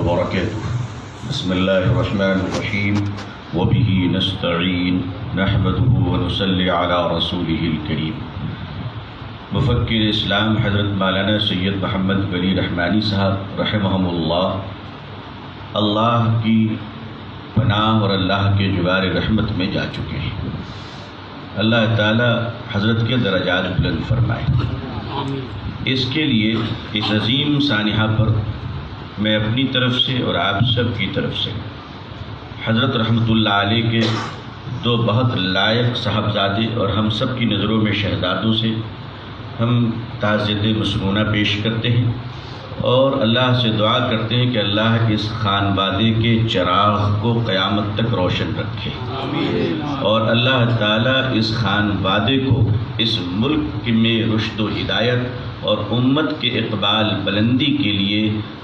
وبركاته. بسم الله الرحمن الرحيم وبه نستعين نحمده ونصلي على رسوله الكريم. مفکر اسلام حضرت مولانا سید محمد ولی رحمانی صاحب رحمہم اللہ کی پناہ اور اللہ کے جوار رحمت میں جا چکے ہیں. اللہ تعالی حضرت کے درجات بلند فرمائے. اس کے لیے اس عظیم سانحہ پر میں اپنی طرف سے اور آپ سب کی طرف سے حضرت رحمۃ اللہ علیہ کے دو بہت لائق صاحبزادے اور ہم سب کی نظروں میں شہزادوں سے ہم تعزیت مسنونہ پیش کرتے ہیں اور اللہ سے دعا کرتے ہیں کہ اللہ اس خانوادے کے چراغ کو قیامت تک روشن رکھے اور اللہ تعالیٰ اس خانوادے کو اس ملک میں رشد و ہدایت اور امت کے اقبال بلندی کے لیے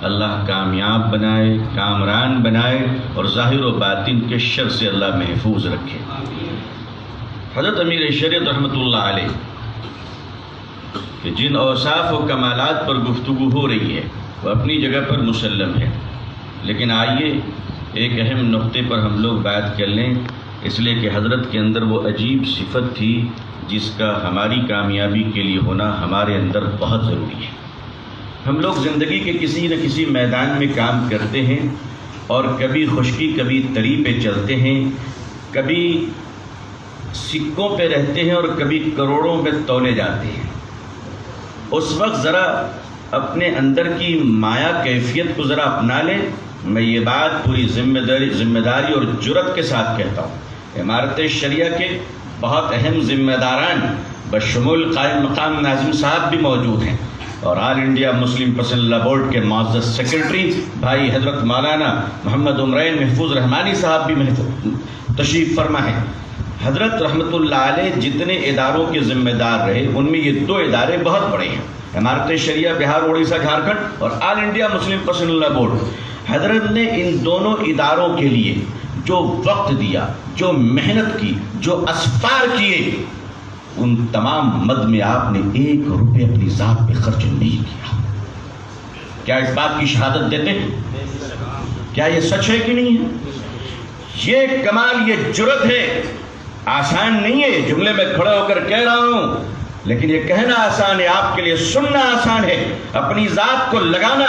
اللہ کامیاب بنائے، کامران بنائے اور ظاہر و باطن کے شر سے اللہ محفوظ رکھے. حضرت امیر شریعت رحمۃ اللہ علیہ کہ جن اوصاف و کمالات پر گفتگو ہو رہی ہے وہ اپنی جگہ پر مسلم ہے، لیکن آئیے ایک اہم نقطے پر ہم لوگ بات کر لیں، اس لیے کہ حضرت کے اندر وہ عجیب صفت تھی جس کا ہماری کامیابی کے لیے ہونا ہمارے اندر بہت ضروری ہے. ہم لوگ زندگی کے کسی نہ کسی میدان میں کام کرتے ہیں اور کبھی خشکی کبھی تری پہ چلتے ہیں، کبھی سکوں پہ رہتے ہیں اور کبھی کروڑوں پہ تولے جاتے ہیں. اس وقت ذرا اپنے اندر کی مایا کیفیت کو ذرا اپنا لیں. میں یہ بات پوری ذمہ داری اور جرت کے ساتھ کہتا ہوں. عمارت شریعہ کے بہت اہم ذمہ داران بشمول قائم مقام ناظم صاحب بھی موجود ہیں اور آل انڈیا مسلم پرسنل لا بورڈ کے معزز سیکرٹری بھائی حضرت مولانا محمد عمرین محفوظ رحمانی صاحب بھی تشریف فرما ہے. حضرت رحمۃ اللہ علیہ جتنے اداروں کے ذمہ دار رہے ان میں یہ دو ادارے بہت بڑے ہیں، عمارت شریعہ بہار اڑیسہ جھارکھنڈ اور آل انڈیا مسلم پرسنل لا بورڈ. حضرت نے ان دونوں اداروں کے لیے جو وقت دیا، جو محنت کی، جو اسفار کیے، ان تمام مد میں آپ نے 1 روپے اپنی ذات پہ خرچ نہیں کیا. کیا اس بات کی شہادت دیتے ہیں؟ کیا یہ سچ ہے کہ نہیں ہے؟ یہ کمال، یہ جرت ہے. آسان نہیں ہے، جملے میں کھڑے ہو کر کہہ رہا ہوں، لیکن یہ کہنا آسان ہے، آپ کے لیے سننا آسان ہے. اپنی ذات کو لگانا.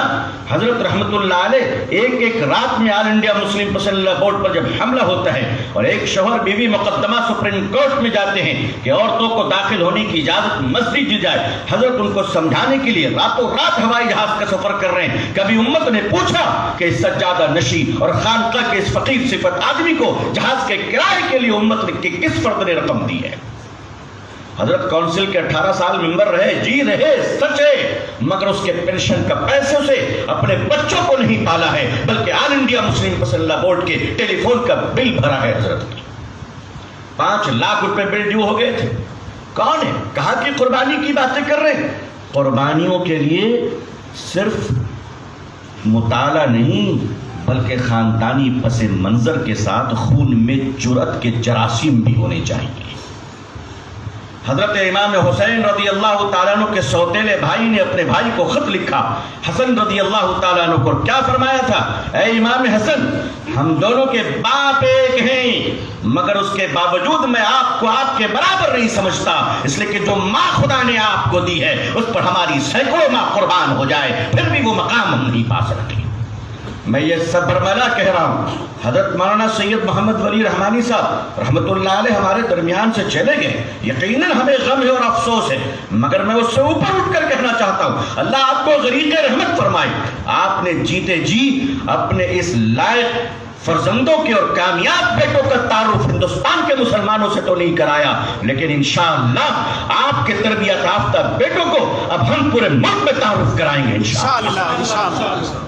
حضرت رحمۃ اللہ علیہ ایک رات میں آل انڈیا مسلم پرسنل لا بورڈ پر جب حملہ ہوتا ہے اور ایک شوہر بیوی مقدمہ سپریم کورٹ میں جاتے ہیں کہ عورتوں کو داخل ہونے کی اجازت مسجد دی جائے، حضرت ان کو سمجھانے کے لیے راتوں رات ہوائی جہاز کا سفر کر رہے ہیں. کبھی امت نے پوچھا کہ اس سجادہ نشی اور خانقاہ کے اس فقیر صفت آدمی کو جہاز کے کرائے کے لیے امت نے کس فرد نے رقم دی ہے؟ حضرت کونسل کے 18 سال ممبر رہے، جی رہے، سچ ہے، مگر اس کے پینشن کا پیسوں سے اپنے بچوں کو نہیں پالا ہے، بلکہ آل انڈیا مسلم پرسنل لا بورڈ کے ٹیلی فون کا بل بھرا ہے. حضرت 5 لاکھ روپے بل ڈیو ہو گئے تھے. کون ہے؟ کہاں کی قربانی کی باتیں کر رہے ہیں؟ قربانیوں کے لیے صرف مطالعہ نہیں بلکہ خاندانی پس منظر کے ساتھ خون میں جرأت کے جراثیم بھی ہونے چاہیے. حضرت امام حسین رضی اللہ تعالیٰ عنہ کے سوتیلے بھائی نے اپنے بھائی کو خط لکھا. حسن رضی اللہ تعالیٰ عنہ کو کیا فرمایا تھا؟ اے امام حسن، ہم دونوں کے باپ ایک ہیں، مگر اس کے باوجود میں آپ کو آپ کے برابر نہیں سمجھتا، اس لیے کہ جو ماں خدا نے آپ کو دی ہے اس پر ہماری سینکڑوں ماں قربان ہو جائے پھر بھی وہ مقام ہم نہیں پا سکتے. میں یہ سب برملا کہہ رہا ہوں. حضرت مولانا سید محمد ولی رحمانی صاحب رحمۃ اللہ علیہ ہمارے درمیان سے چلے گئے. یقیناً ہمیں غم ہے اور افسوس ہے، مگر میں اس سے اوپر اٹھ کر کہنا چاہتا ہوں اللہ آپ کو غریق رحمت فرمائے. آپ نے جیتے جی اپنے اس لائق فرزندوں کے اور کامیاب بیٹوں کا تعارف ہندوستان کے مسلمانوں سے تو نہیں کرایا، لیکن انشاءاللہ آپ کے تربیت یافتہ بیٹوں کو اب ہم پورے ملک میں تعارف کرائیں گے انشاءاللہ.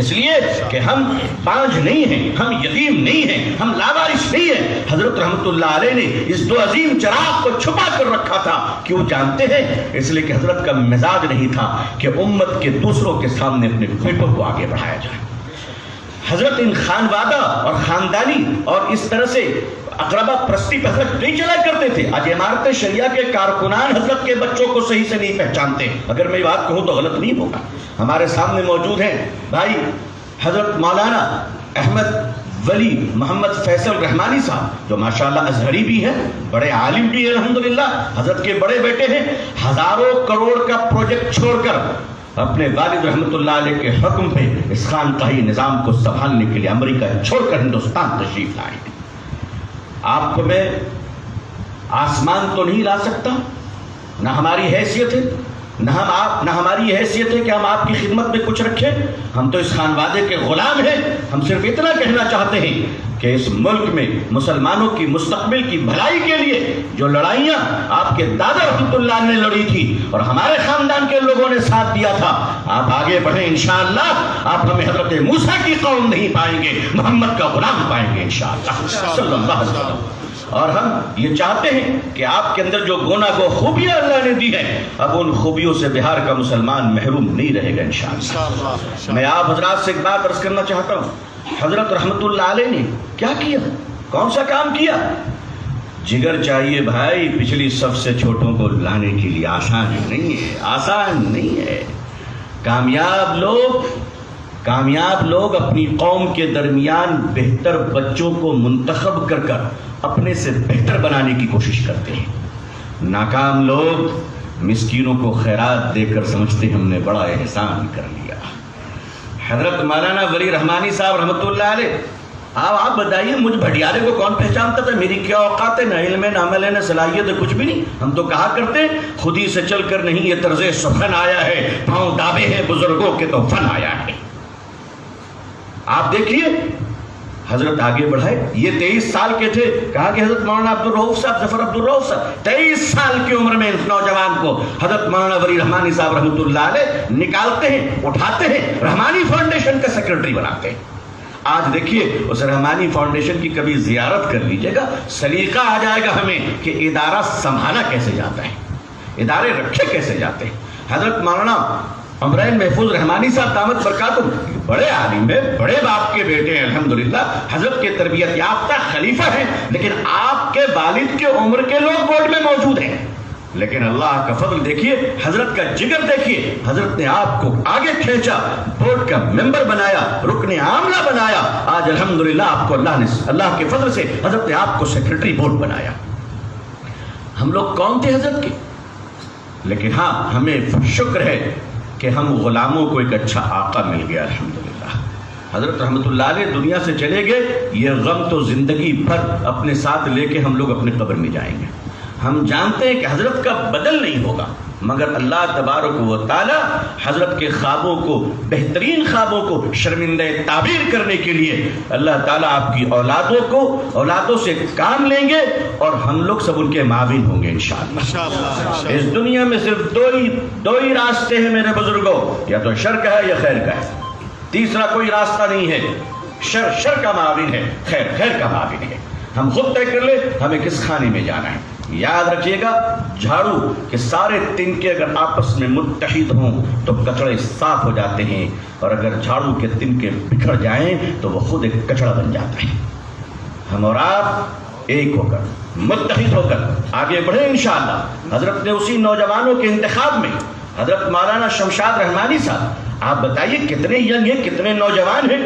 اس لیے کہ ہم بانجھ نہیں ہیں، ہم یتیم نہیں ہیں، ہم لاوارث نہیں ہیں. حضرت رحمۃ اللہ علیہ نے اس دو عظیم چراغ کو چھپا کر رکھا تھا. کیوں جانتے ہیں؟ اس لیے کہ حضرت کا مزاج نہیں تھا کہ امت کے دوسروں کے سامنے اپنے بیٹوں کو آگے بڑھایا جائے. حضرت ان خانوادہ اور خاندانی اور اس طرح سے اقربا پرستی پہ حضرت نہیں چلا کرتے تھے. آج عمارت شریعہ کے کارکنان حضرت کے بچوں کو صحیح سے نہیں پہچانتے. اگر میں یہ بات کہوں تو غلط نہیں ہوگا. ہمارے سامنے موجود ہیں بھائی حضرت مولانا احمد ولی محمد فیصل رحمانی صاحب جو ماشاءاللہ ازہری بھی ہیں، بڑے عالم بھی ہیں الحمدللہ، حضرت کے بڑے بیٹے ہیں، ہزاروں کروڑ کا پروجیکٹ چھوڑ کر اپنے والد رحمۃ اللہ علیہ کے حکم پہ اس خانقاہی نظام کو سنبھالنے کے لیے امریکہ چھوڑ کر ہندوستان تشریف لائے۔ آپ کو میں آسمان تو نہیں لا سکتا، نہ ہماری حیثیت ہے، نہ ہماری حیثیت ہے کہ ہم آپ کی خدمت میں کچھ رکھیں، ہم تو اس خانوادے کے غلام ہیں۔ ہم صرف اتنا کہنا چاہتے ہیں کہ اس ملک میں مسلمانوں کی مستقبل کی بھلائی کے لیے جو لڑائیاں آپ کے دادا رحمۃ اللہ نے لڑی تھی اور ہمارے خاندان کے لوگوں نے ساتھ دیا تھا، آپ آگے بڑھیں انشاءاللہ۔ آپ ہمیں حضرت موسیٰ کی قوم نہیں پائیں گے، محمد کا غلام پائیں گے انشاءاللہ صلی اللہ علیہ وسلم۔ اور ہم یہ چاہتے ہیں کہ آپ کے اندر جو گناہ گو خوبیاں اللہ نے دی ہیں، اب ان خوبیوں سے بہار کا مسلمان محروم نہیں رہے گا انشاءاللہ۔ میں آپ حضرات سے ایک بات عرض کرنا چاہتا ہوں، حضرت رحمت اللہ علیہ نے کیا کیا، کون سا کام کیا؟ جگر چاہیے بھائی، پچھلی صف سے چھوٹوں کو لانے کے لیے آسان نہیں ہے، آسان نہیں ہے۔ کامیاب لوگ اپنی قوم کے درمیان بہتر بچوں کو منتخب کر کر اپنے سے بہتر بنانے کی کوشش کرتے ہیں۔ ناکام لوگ مسکینوں کو خیرات دے کر سمجھتے ہیں ہم نے بڑا احسان کر لیا۔ حضرت مولانا ولی رحمانی صاحب رحمۃ اللہ علیہ، آپ بتائیے، مجھ بھٹیارے کو کون پہچانتا تھا؟ میری کیا اوقات ہے، نہ علم ہے، نہ عمل ہے، نہ صلاحیت ہے، کچھ بھی نہیں۔ ہم تو کہا کرتے خود ہی سے چل کر نہیں، یہ طرز سخن آیا ہے، پاؤں دابے ہیں بزرگوں کے تو فن آیا ہے۔ آپ دیکھیے حضرت آگے بڑھائے، یہ 23 سال کے تھے، کہا کہ حضرت مولانا عبدالرؤوف صاحب، ظفر عبدالرؤوف صاحب 23 سال کی عمر میں اس نوجوان کو حضرت مولانا ولی رحمانی صاحب رحمۃ اللہ علیہ نکالتے ہیں، اٹھاتے ہیں، رحمانی فاؤنڈیشن کا سیکرٹری بناتے ہیں۔ آج دیکھیے اس رحمانی فاؤنڈیشن کی کبھی زیارت کر لیجئے گا، سلیقہ آ جائے گا ہمیں کہ ادارہ سنبھالا کیسے جاتا ہے، ادارے رکھے کیسے جاتے ہیں۔ حضرت مولانا عمرین محفوظ رحمانی صاحب دامت برکاتہم بڑے عالم ہیں، بڑے باپ کے بیٹے ہیں الحمدللہ، حضرت کے تربیت یافتہ خلیفہ ہیں، لیکن آپ کے والد کے عمر کے لوگ بورڈ میں موجود ہیں۔ لیکن اللہ کا فضل دیکھیے، حضرت کا جگر دیکھیے، حضرت نے آپ کو آگے کھینچا، بورڈ کا ممبر بنایا، رکن عاملہ بنایا۔ آج الحمدللہ آپ کو اللہ کے فضل سے حضرت نے آپ کو سیکرٹری بورڈ بنایا۔ ہم لوگ کون تھے حضرت کے؟ لیکن ہاں ہمیں شکر ہے کہ ہم غلاموں کو ایک اچھا آقا مل گیا الحمدللہ۔ حضرت رحمت اللہ علیہ دنیا سے چلے گئے، یہ غم تو زندگی بھر اپنے ساتھ لے کے ہم لوگ اپنے قبر میں جائیں گے۔ ہم جانتے ہیں کہ حضرت کا بدل نہیں ہوگا، مگر اللہ تبارک و تعالی حضرت کے خوابوں کو، بہترین خوابوں کو شرمندہ تعبیر کرنے کے لیے اللہ تعالیٰ آپ کی اولادوں سے کام لیں گے، اور ہم لوگ سب ان کے معاون ہوں گے انشاءاللہ۔ اس دنیا میں صرف دو ہی راستے ہیں میرے بزرگوں، یا تو شر کا ہے یا خیر کا ہے، تیسرا کوئی راستہ نہیں ہے۔ شر کا معاون ہے، خیر کا معاون ہے۔ ہم خود طے کر لیں ہمیں کس خانے میں جانا ہے۔ یاد رکھیے گا، جھاڑو کے سارے تنکے اگر آپس میں متحد ہوں تو کچڑے صاف ہو جاتے ہیں، اور اگر جھاڑو کے تنکے بکھر جائیں تو وہ خود ایک کچڑا بن جاتا ہے۔ ہم اور آپ ایک ہو کر، متحد ہو کر آگے بڑھیں انشاءاللہ۔ حضرت نے اسی نوجوانوں کے انتخاب میں حضرت مولانا شمشاد رحمانی صاحب، آپ بتائیے کتنے ینگ ہیں، کتنے نوجوان ہیں،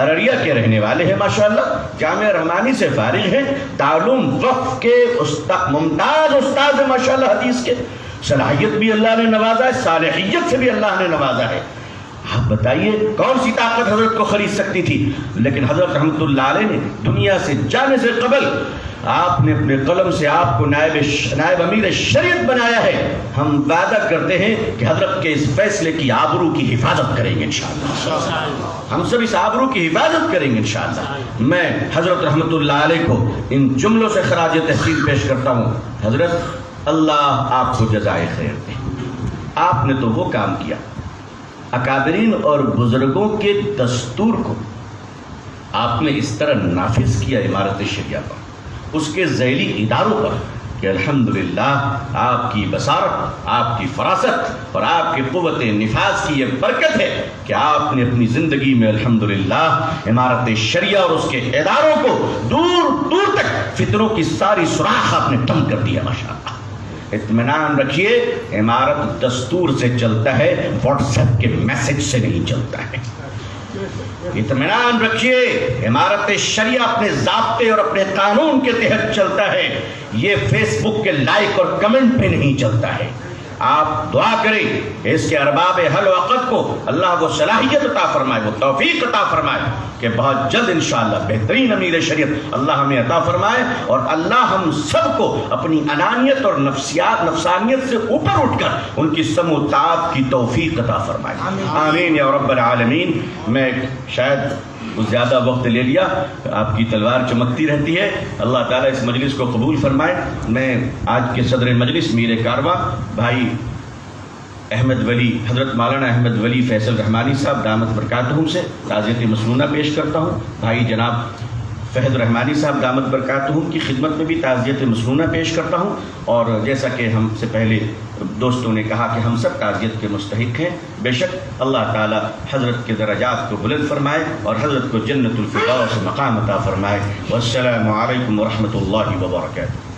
ارریہ کے رہنے والے ہیں ماشاءاللہ، جامعہ رحمانی سے فارغ ہیں، تعلم وقف کے ممتاز استاد ہیں ماشاءاللہ، حدیث کے صلاحیت بھی اللہ نے نوازا ہے، صالحیت سے بھی اللہ نے نوازا ہے۔ آپ بتائیے کون سی طاقت حضرت کو خرید سکتی تھی؟ لیکن حضرت رحمت اللہ علیہ نے دنیا سے جانے سے قبل آپ نے اپنے قلم سے آپ کو نائب امیر شریعت بنایا ہے۔ ہم وعدہ کرتے ہیں کہ حضرت کے اس فیصلے کی آبرو کی حفاظت کریں گے انشاءاللہ، ہم سب اس آبرو کی حفاظت کریں گے انشاءاللہ۔ میں حضرت رحمت اللہ علیہ کو ان جملوں سے خراج تحسین پیش کرتا ہوں۔ حضرت اللہ آپ کو جزائے خیر دے، آپ نے تو وہ کام کیا، اکابرین اور بزرگوں کے دستور کو آپ نے اس طرح نافذ کیا عمارت شریعہ پر، اس کے ذیلی اداروں پر، کہ الحمدللہ آپ کی بصارت، آپ کی فراست اور آپ کی قوت نفاذ کی یہ برکت ہے کہ آپ نے اپنی زندگی میں الحمدللہ عمارت شریعہ اور اس کے اداروں کو دور دور تک فتنوں کی ساری سوراخ آپ نے بند کر دیا ماشاءاللہ۔ اطمینان رکھیے، عمارت دستور سے چلتا ہے، واٹس ایپ کے میسج سے نہیں چلتا ہے۔ اطمینان رکھیے، امارت شریعہ اپنے ضابطے اور اپنے قانون کے تحت چلتا ہے، یہ فیس بک کے لائک اور کمنٹ پہ نہیں چلتا ہے۔ آپ دعا کریں کہ اس کے ارباب حل و عقد کو اللہ وہ صلاحیت عطا فرمائے، وہ توفیق عطا فرمائے کہ بہت جلد انشاءاللہ بہترین امیر شریعت اللہ ہمیں عطا فرمائے، اور اللہ ہم سب کو اپنی انانیت اور نفسانیت سے اوپر اٹھ کر ان کی سمع و طاعت کی توفیق عطا فرمائے، آمین یا رب العالمین۔ میں شاید زیادہ وقت لے لیا، آپ کی تلوار چمکتی رہتی ہے، اللہ تعالیٰ اس مجلس کو قبول فرمائے۔ میں آج کے صدر مجلس میر کارواں بھائی احمد ولی، حضرت مولانا احمد ولی فیصل رحمانی صاحب دامت برکاتہم سے تعزیت مسنونہ پیش کرتا ہوں۔ بھائی جناب فہد رحمانی صاحب دامت برکاتہم کی خدمت میں بھی تعزیت مسنونہ پیش کرتا ہوں، اور جیسا کہ ہم سے پہلے دوستوں نے کہا کہ ہم سب تعزیت کے مستحق ہیں، بے شک اللہ تعالی حضرت کے درجات کو بلند فرمائے اور حضرت کو جنت الفردوس مقام عطا فرمائے۔ والسلام علیکم ورحمۃ اللہ وبرکاتہ۔